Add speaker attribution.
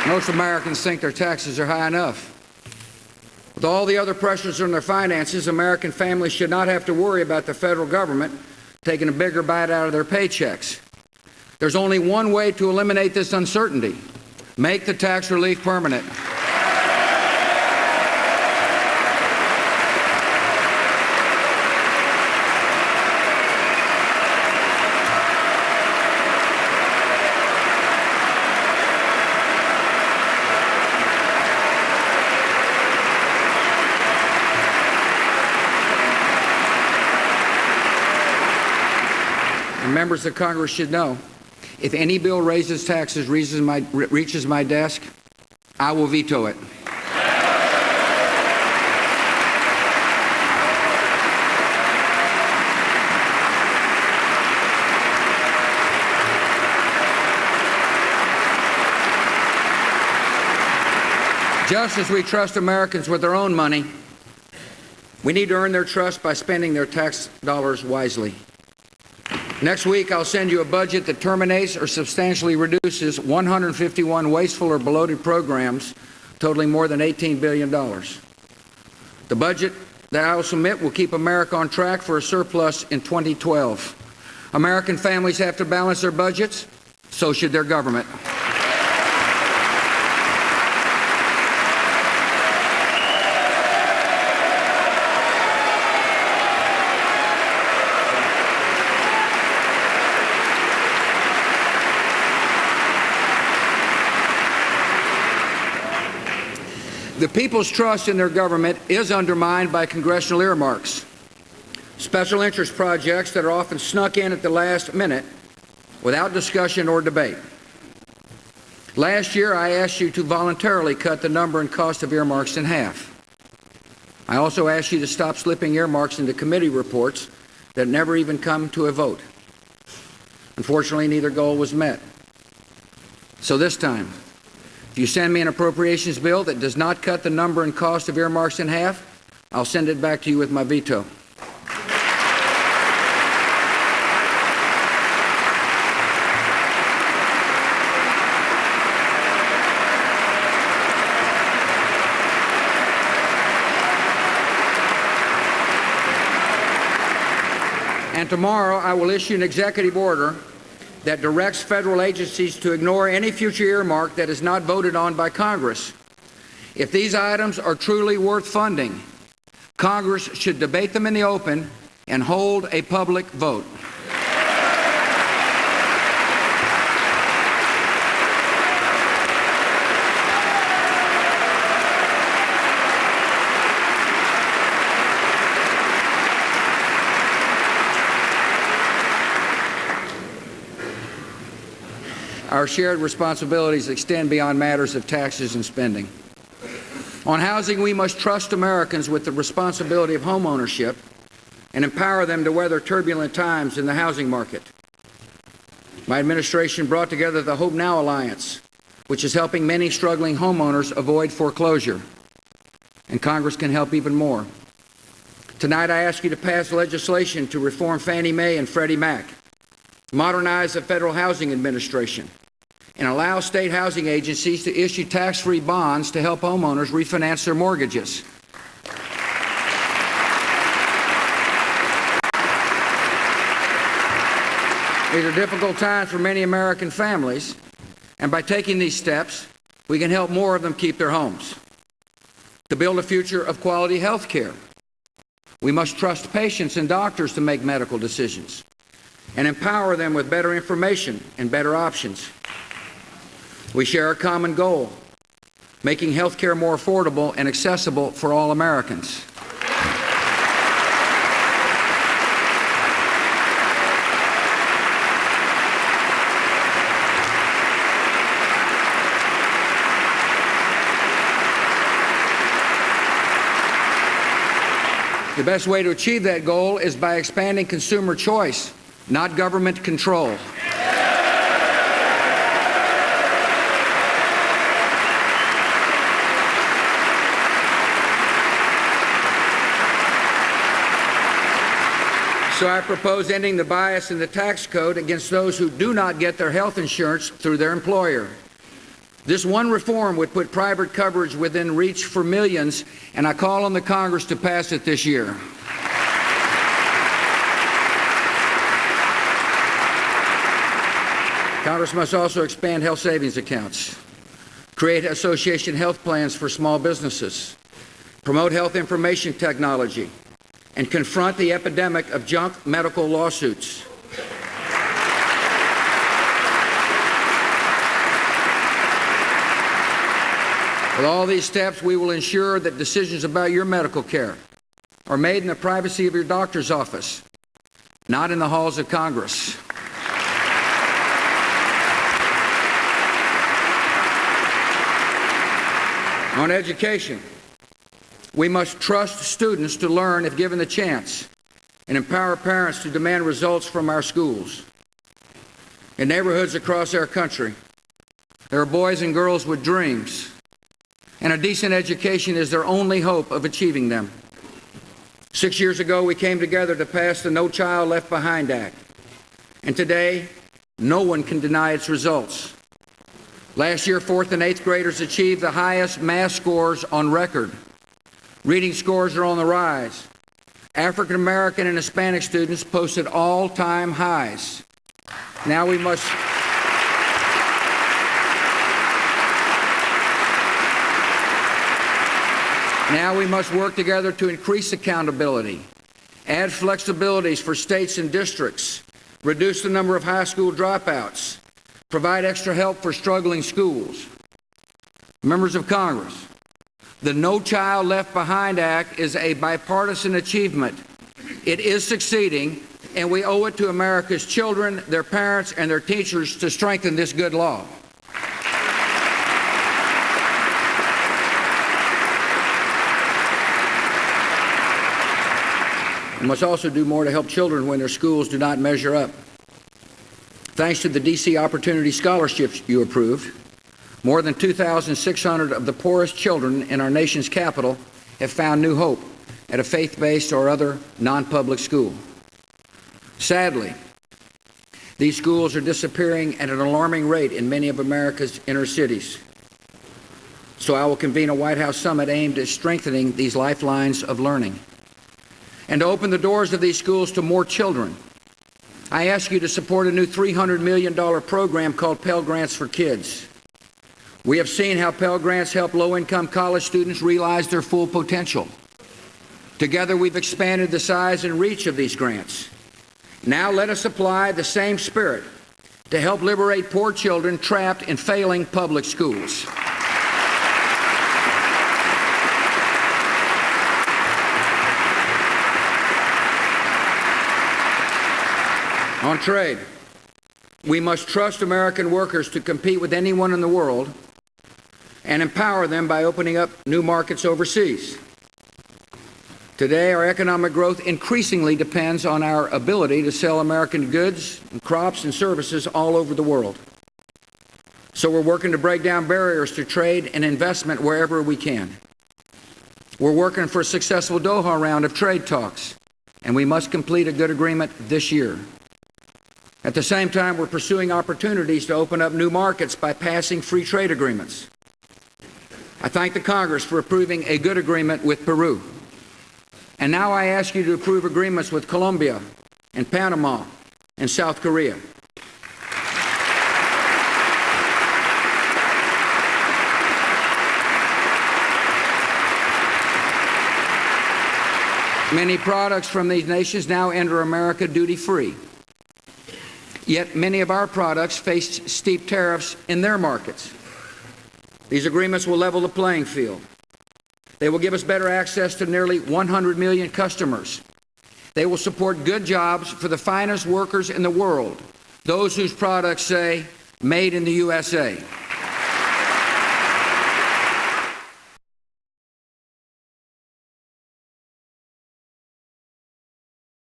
Speaker 1: Most Americans think their taxes are high enough. With all the other pressures on their finances, American families should not have to worry about the federal government taking a bigger bite out of their paychecks. There's only one way to eliminate this uncertainty: make the tax relief permanent. Members of Congress should know, if any bill raises taxes reaches my desk, I will veto it. Just as we trust Americans with their own money, we need to earn their trust by spending their tax dollars wisely. Next week, I'll send you a budget that terminates or substantially reduces 151 wasteful or bloated programs totaling more than $18 billion. The budget that I will submit will keep America on track for a surplus in 2012. American families have to balance their budgets, so should their government. The people's trust in their government is undermined by congressional earmarks, special interest projects that are often snuck in at the last minute without discussion or debate. Last year, I asked you to voluntarily cut the number and cost of earmarks in half. I also asked you to stop slipping earmarks into committee reports that never even come to a vote. Unfortunately, neither goal was met. So this time, if you send me an appropriations bill that does not cut the number and cost of earmarks in half, I'll send it back to you with my veto. And tomorrow I will issue an executive order that directs federal agencies to ignore any future earmark that is not voted on by Congress. If these items are truly worth funding, Congress should debate them in the open and hold a public vote. Our shared responsibilities extend beyond matters of taxes and spending. On housing, we must trust Americans with the responsibility of home ownership and empower them to weather turbulent times in the housing market. My administration brought together the Hope Now Alliance, which is helping many struggling homeowners avoid foreclosure. And Congress can help even more. Tonight, I ask you to pass legislation to reform Fannie Mae and Freddie Mac, modernize the Federal Housing Administration, and allow state housing agencies to issue tax-free bonds to help homeowners refinance their mortgages. These are difficult times for many American families, and by taking these steps, we can help more of them keep their homes. To build a future of quality health care, we must trust patients and doctors to make medical decisions and empower them with better information and better options. We share a common goal: making health care more affordable and accessible for all Americans. The best way to achieve that goal is by expanding consumer choice, not government control. So I propose ending the bias in the tax code against those who do not get their health insurance through their employer. This one reform would put private coverage within reach for millions, and I call on the Congress to pass it this year. Congress must also expand health savings accounts, create association health plans for small businesses, promote health information technology, and confront the epidemic of junk medical lawsuits. With all these steps, we will ensure that decisions about your medical care are made in the privacy of your doctor's office, not in the halls of Congress. On education, we must trust students to learn if given the chance, and empower parents to demand results from our schools. In neighborhoods across our country, there are boys and girls with dreams, and a decent education is their only hope of achieving them. 6 years ago, we came together to pass the No Child Left Behind Act, and today, no one can deny its results. Last year, 4th and 8th graders achieved the highest math scores on record. Reading scores are on the rise. African American and Hispanic students posted all-time highs. Now we must work together to increase accountability, add flexibilities for states and districts, reduce the number of high school dropouts, provide extra help for struggling schools. Members of Congress, the No Child Left Behind Act is a bipartisan achievement. It is succeeding, and we owe it to America's children, their parents, and their teachers to strengthen this good law. We must also do more to help children when their schools do not measure up. Thanks to the D.C. Opportunity Scholarships you approved, more than 2,600 of the poorest children in our nation's capital have found new hope at a faith-based or other non-public school. Sadly, these schools are disappearing at an alarming rate in many of America's inner cities. So I will convene a White House summit aimed at strengthening these lifelines of learning and to open the doors of these schools to more children. I ask you to support a new $300 million program called Pell Grants for Kids. We have seen how Pell Grants help low-income college students realize their full potential. Together, we've expanded the size and reach of these grants. Now let us apply the same spirit to help liberate poor children trapped in failing public schools. On trade, we must trust American workers to compete with anyone in the world and empower them by opening up new markets overseas. Today, our economic growth increasingly depends on our ability to sell American goods, and crops, and services all over the world. So we're working to break down barriers to trade and investment wherever we can. We're working for a successful Doha round of trade talks, and we must complete a good agreement this year. At the same time, we're pursuing opportunities to open up new markets by passing free trade agreements. I thank the Congress for approving a good agreement with Peru. And now I ask you to approve agreements with Colombia and Panama and South Korea. Many products from these nations now enter America duty-free. Yet many of our products face steep tariffs in their markets. These agreements will level the playing field. They will give us better access to nearly 100 million customers. They will support good jobs for the finest workers in the world, those whose products say, "Made in the USA."